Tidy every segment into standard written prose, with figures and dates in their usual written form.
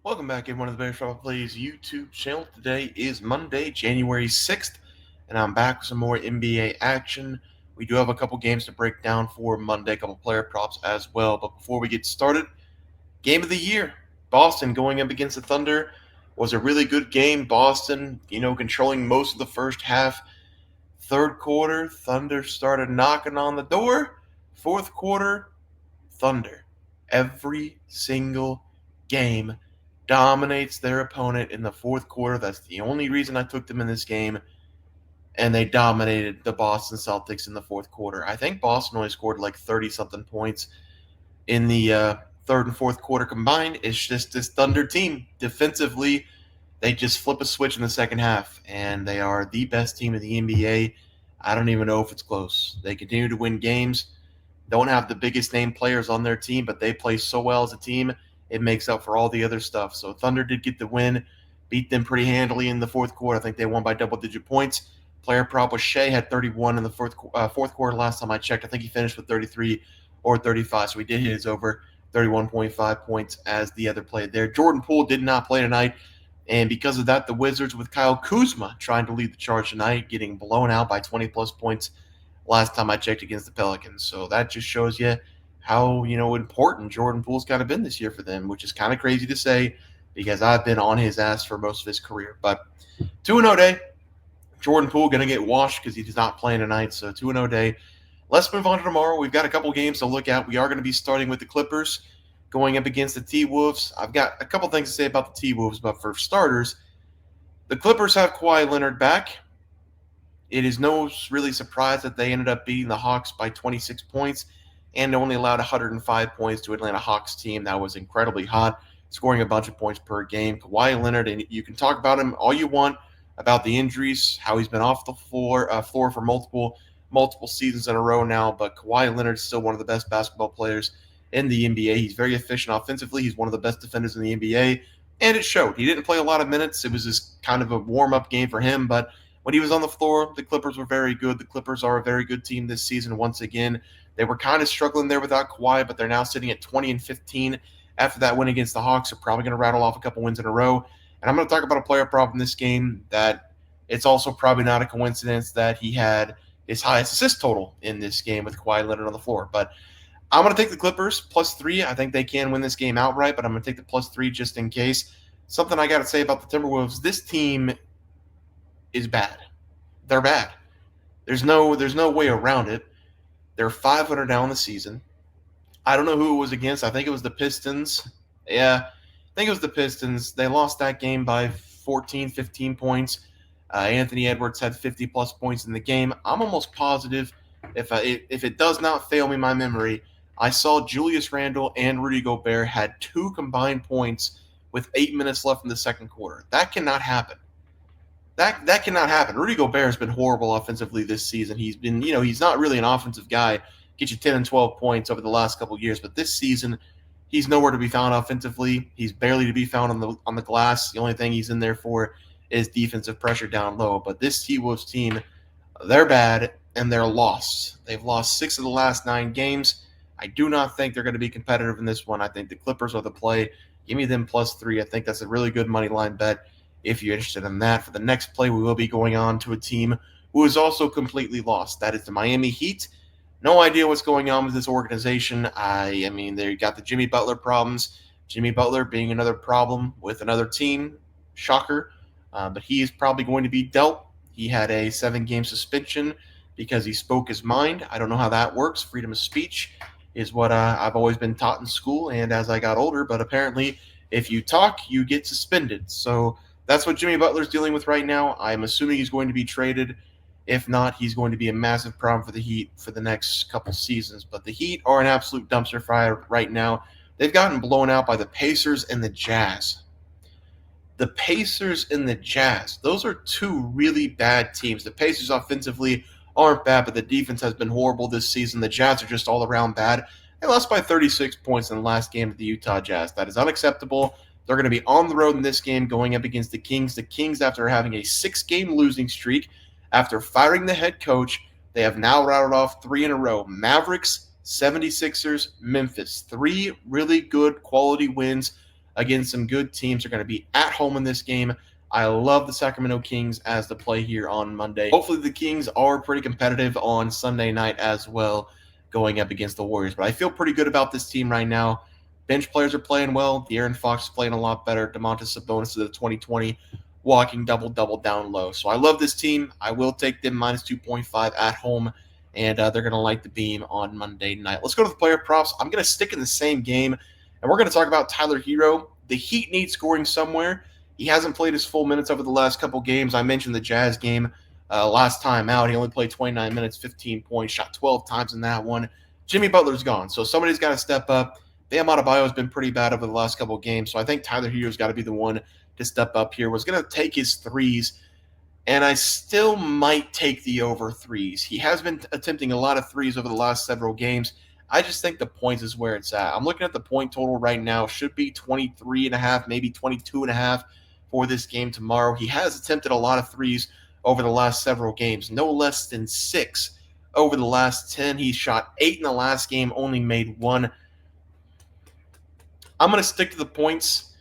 Welcome back, everyone, to the Bear Shop Plays YouTube channel. Today is Monday, January 6th, and I'm back with some more NBA action. We do have a couple games to break down for Monday, a couple player props as well. But before we get started, game of the year. Boston going up against the Thunder was a really good game. Boston, controlling most of the first half. Third quarter, Thunder started knocking on the door. Fourth quarter, Thunder, every single game, dominates their opponent in the fourth quarter. That's the only reason I took them in this game. And they dominated the Boston Celtics in the fourth quarter. I think Boston only scored like 30 something points in the third and fourth quarter combined. It's just this Thunder team. Defensively, they just flip a switch in the second half, and they are the best team in the NBA. I don't even know if it's close. They continue to win games. Don't have the biggest name players on their team, but they play so well as a team, it makes up for all the other stuff. So Thunder did get the win, beat them pretty handily in the fourth quarter. I think they won by double-digit points. Player prop was Shea had 31 in the fourth quarter last time I checked. I think he finished with 33 or 35, so he did hit his over 31.5 points as the other player there. Jordan Poole did not play tonight, and because of that, the Wizards with Kyle Kuzma trying to lead the charge tonight, getting blown out by 20-plus points last time I checked against the Pelicans. So that just shows you how, important Jordan Poole's kind of been this year for them, which is kind of crazy to say because I've been on his ass for most of his career. But 2-0 day. Jordan Poole going to get washed because he's not playing tonight. So 2-0 day. Let's move on to tomorrow. We've got a couple games to look at. We are going to be starting with the Clippers going up against the T-Wolves. I've got a couple things to say about the T-Wolves, but for starters, the Clippers have Kawhi Leonard back. It is no really surprise that they ended up beating the Hawks by 26 points and only allowed 105 points to Atlanta Hawks team that was incredibly hot, scoring a bunch of points per game. Kawhi Leonard, and you can talk about him all you want about the injuries, how he's been off the floor for multiple seasons in a row now, but Kawhi Leonard is still one of the best basketball players in the NBA. He's very efficient offensively. He's one of the best defenders in the NBA, and it showed. He didn't play a lot of minutes. It was just kind of a warm-up game for him, but when he was on the floor, the Clippers were very good. The Clippers are a very good team this season once again. They were kind of struggling there without Kawhi, but they're now sitting at 20-15 after that win against the Hawks. They're probably going to rattle off a couple wins in a row. And I'm going to talk about a player prop in this game that it's also probably not a coincidence that he had his highest assist total in this game with Kawhi Leonard on the floor. But I'm going to take the Clippers +3. I think they can win this game outright, but I'm going to take the +3 just in case. Something I got to say about the Timberwolves, this team is bad. They're bad. There's no way around it. They're 500 now in the season. I don't know who it was against. I think it was the Pistons. Yeah, I think it was the Pistons. They lost that game by 14, 15 points. Anthony Edwards had 50-plus points in the game. I'm almost positive, if it does not fail me my memory, I saw Julius Randle and Rudy Gobert had 2 combined points with 8 minutes left in the second quarter. That cannot happen. That cannot happen. Rudy Gobert has been horrible offensively this season. He's been, he's not really an offensive guy. Get you 10 and 12 points over the last couple of years, but this season, he's nowhere to be found offensively. He's barely to be found on the glass. The only thing he's in there for is defensive pressure down low. But this T-Wolves team, they're bad and they're lost. They've lost 6 of the last 9 games. I do not think they're going to be competitive in this one. I think the Clippers are the play. Give me them +3. I think that's a really good money line bet if you're interested in that. For the next play, we will be going on to a team who is also completely lost. That is the Miami Heat. No idea what's going on with this organization. I mean, they got the Jimmy Butler problems. Jimmy Butler being another problem with another team. Shocker. But he is probably going to be dealt. He had a 7-game suspension because he spoke his mind. I don't know how that works. Freedom of speech is what I've always been taught in school and as I got older. But apparently, if you talk, you get suspended. So that's what Jimmy Butler's dealing with right now. I'm assuming he's going to be traded. If not, he's going to be a massive problem for the Heat for the next couple seasons. But the Heat are an absolute dumpster fire right now. They've gotten blown out by the Pacers and the Jazz. The Pacers and the Jazz, those are 2 really bad teams. The Pacers offensively aren't bad, but the defense has been horrible this season. The Jazz are just all around bad. They lost by 36 points in the last game of the Utah Jazz. That is unacceptable. They're going to be on the road in this game going up against the Kings. The Kings, after having a 6-game losing streak, after firing the head coach, they have now routed off 3 in a row. Mavericks, 76ers, Memphis. 3 really good quality wins against some good teams. They're going to be at home in this game. I love the Sacramento Kings as the play here on Monday. Hopefully the Kings are pretty competitive on Sunday night as well, going up against the Warriors. But I feel pretty good about this team right now. Bench players are playing well. De'Aaron Fox is playing a lot better. Domantas Sabonis of the 2020 walking double-double down low. So I love this team. I will take them minus 2.5 at home, and they're going to light the beam on Monday night. Let's go to the player props. I'm going to stick in the same game, and we're going to talk about Tyler Hero. The Heat need scoring somewhere. He hasn't played his full minutes over the last couple games. I mentioned the Jazz game last time out. He only played 29 minutes, 15 points, shot 12 times in that one. Jimmy Butler's gone, so somebody's got to step up. Bam Adebayo has been pretty bad over the last couple games, so I think Tyler Hero's got to be the one to step up here. Was going to take his threes, and I still might take the over threes. He has been attempting a lot of threes over the last several games. I just think the points is where it's at. I'm looking at the point total right now. Should be 23.5, maybe 22.5 for this game tomorrow. He has attempted a lot of threes over the last several games, no less than 6 over the last 10. He shot 8 in the last game, only made 1. I'm going to stick to the points.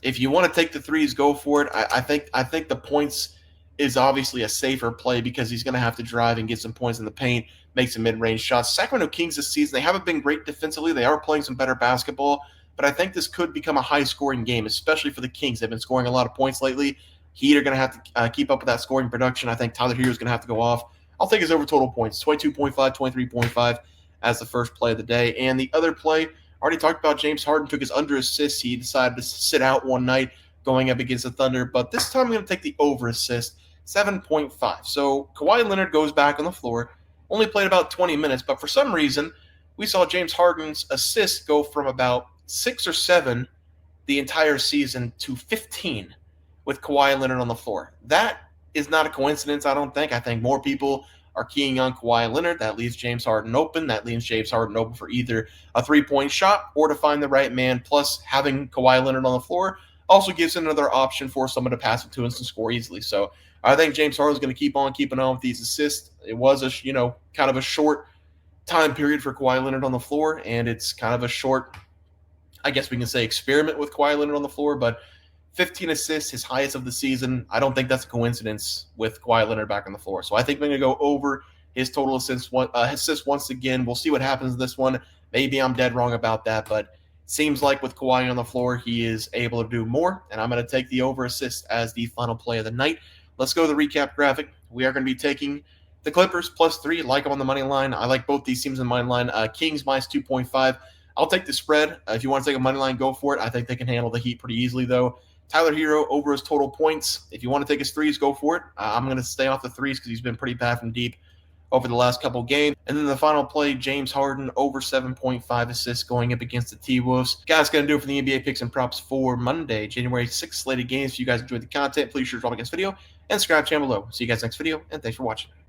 If you want to take the threes, go for it. I think the points is obviously a safer play because he's going to have to drive and get some points in the paint, make some mid-range shots. Sacramento Kings this season, they haven't been great defensively. They are playing some better basketball, but I think this could become a high-scoring game, especially for the Kings. They've been scoring a lot of points lately. Heat are going to have to keep up with that scoring production. I think Tyler Hero is going to have to go off. I'll take his over total points, 22.5, 23.5 as the first play of the day. And the other play, already talked about James Harden took his under assist. He decided to sit out one night going up against the Thunder, but this time I'm going to take the over assist, 7.5. So Kawhi Leonard goes back on the floor, only played about 20 minutes, but for some reason we saw James Harden's assists go from about 6 or 7 the entire season to 15 with Kawhi Leonard on the floor. That is not a coincidence, I don't think. I think more people are keying on Kawhi Leonard. That leaves James Harden open. That leaves James Harden open for either a three-point shot or to find the right man. Plus, having Kawhi Leonard on the floor also gives another option for someone to pass it to and score easily. So I think James Harden is going to keep on keeping on with these assists. It was a kind of a short time period for Kawhi Leonard on the floor, and it's kind of a short, I guess we can say, experiment with Kawhi Leonard on the floor, but 15 assists, his highest of the season. I don't think that's a coincidence with Kawhi Leonard back on the floor. So I think we're going to go over his total assists once again. We'll see what happens in this one. Maybe I'm dead wrong about that, but seems like with Kawhi on the floor, he is able to do more, and I'm going to take the over assist as the final play of the night. Let's go to the recap graphic. We are going to be taking the Clippers +3, like them on the money line. I like both these teams in the money line. Kings minus 2.5. I'll take the spread. If you want to take a money line, go for it. I think they can handle the Heat pretty easily, though. Tyler Hero over his total points. If you want to take his threes, go for it. I'm going to stay off the threes because he's been pretty bad from deep over the last couple games. And then the final play, James Harden over 7.5 assists going up against the T-Wolves. Guys, going to do it for the NBA picks and props for Monday, January 6th slated games. If you guys enjoyed the content, please sure to drop a like this video and subscribe channel below. See you guys next video, and thanks for watching.